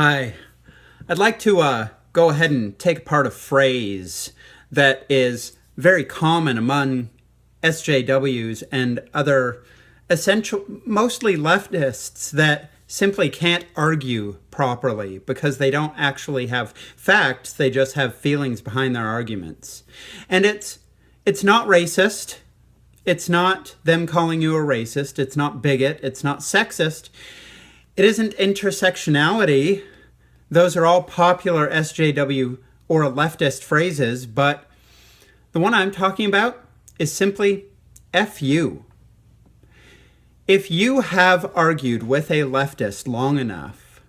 Hi. I'd like to go ahead and take apart a phrase that is very common among SJWs and other mostly leftists that simply can't argue properly because they don't actually have facts, they just have feelings behind their arguments. And it's not racist. It's not them calling you a racist. It's not bigot. It's not sexist. It isn't intersectionality. Those are all popular SJW or leftist phrases, but the one I'm talking about is simply F you. If you have argued with a leftist long enough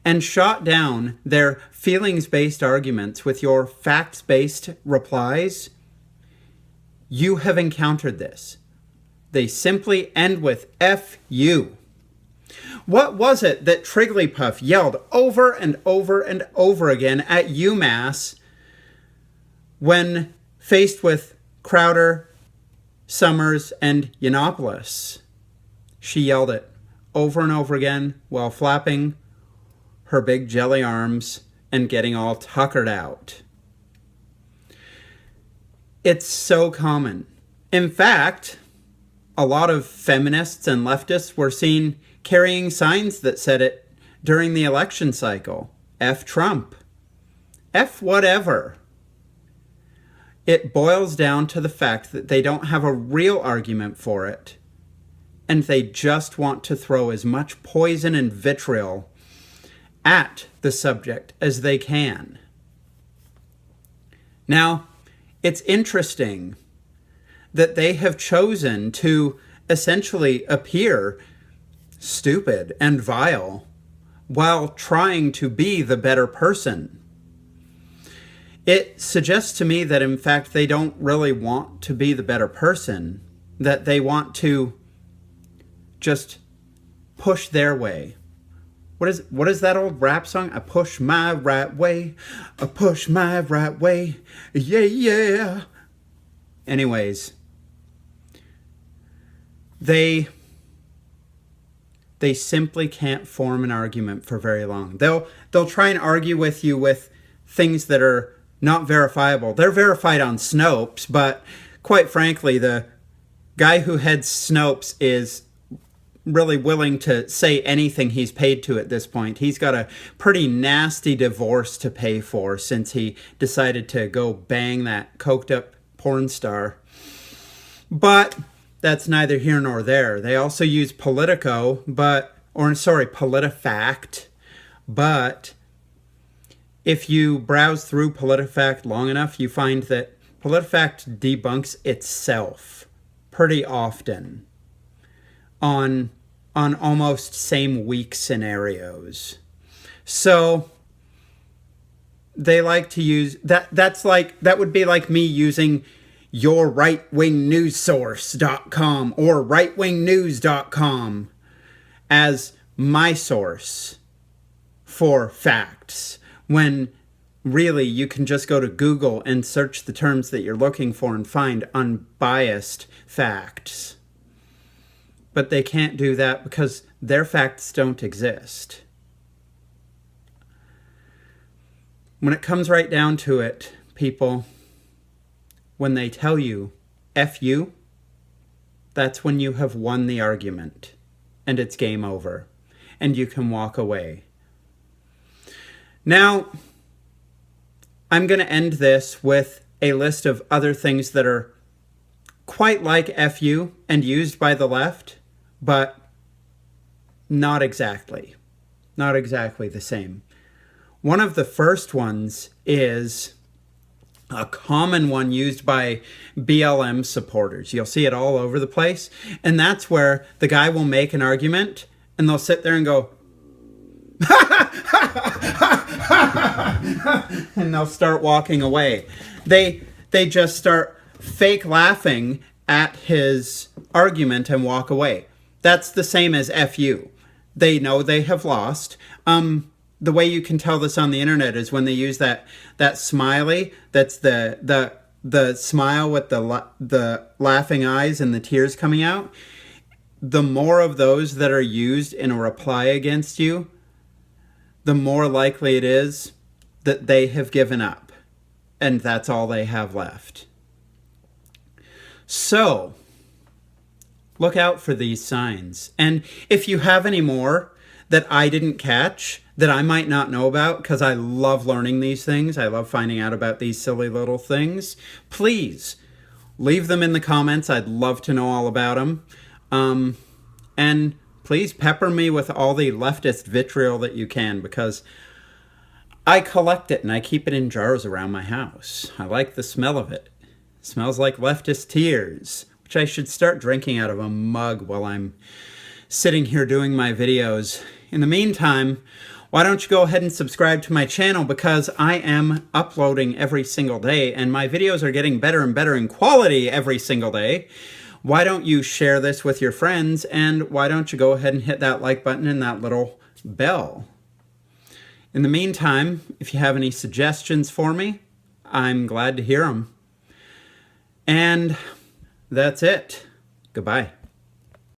and shot down their feelings-based arguments with your facts-based replies, you have encountered this. They simply end with F you. What was it that Trigglypuff yelled over and over and over again at UMass when faced with Crowder, Summers, and Yiannopoulos? She yelled it over and over again while flapping her big jelly arms and getting all tuckered out. It's so common. In fact, a lot of feminists and leftists were seen carrying signs that said it during the election cycle. F Trump. F whatever. It boils down to the fact that they don't have a real argument for it, and they just want to throw as much poison and vitriol at the subject as they can. Now, it's interesting that they have chosen to essentially appear stupid and vile while trying to be the better person. It suggests to me that in fact they don't really want to be the better person, that they want to just push their way. What is that old rap song? I push my right way, I push my right way, yeah, yeah. Anyways, they simply can't form an argument for very long. They'll try and argue with you with things that are not verifiable. They're verified on Snopes, but quite frankly, the guy who heads Snopes is really willing to say anything he's paid to at this point. He's got a pretty nasty divorce to pay for since he decided to go bang that coked up porn star. But that's neither here nor there. They also use PolitiFact, but if you browse through PolitiFact long enough, you find that PolitiFact debunks itself pretty often on almost same week scenarios. So they like to use that. That would be like me using your rightwingnewssource.com or rightwingnews.com as my source for facts, when really you can just go to Google and search the terms that you're looking for and find unbiased facts. But they can't do that because their facts don't exist. When it comes right down to it, people, when they tell you, F you, that's when you have won the argument and it's game over and you can walk away. Now, I'm going to end this with a list of other things that are quite like F you and used by the left, but not exactly the same. One of the first ones is a common one used by BLM supporters. You'll see it all over the place. And that's where the guy will make an argument and they'll sit there and go, and they'll start walking away. They just start fake laughing at his argument and walk away. That's the same as F you. They know they have lost. The way you can tell this on the internet is when they use that smiley. That's the smile with the laughing eyes and the tears coming out. The more of those that are used in a reply against you, the more likely it is that they have given up and that's all they have left. So, look out for these signs. And if you have any more that I didn't catch, that I might not know about, because I love learning these things, I love finding out about these silly little things, please leave them in the comments. I'd love to know all about them. And please pepper me with all the leftist vitriol that you can, because I collect it and I keep it in jars around my house. I like the smell of it. It smells like leftist tears, which I should start drinking out of a mug while I'm sitting here doing my videos. In the meantime, why don't you go ahead and subscribe to my channel, because I am uploading every single day and my videos are getting better and better in quality every single day. Why don't you share this with your friends, and why don't you go ahead and hit that like button and that little bell. In the meantime, if you have any suggestions for me, I'm glad to hear them. And that's it. Goodbye.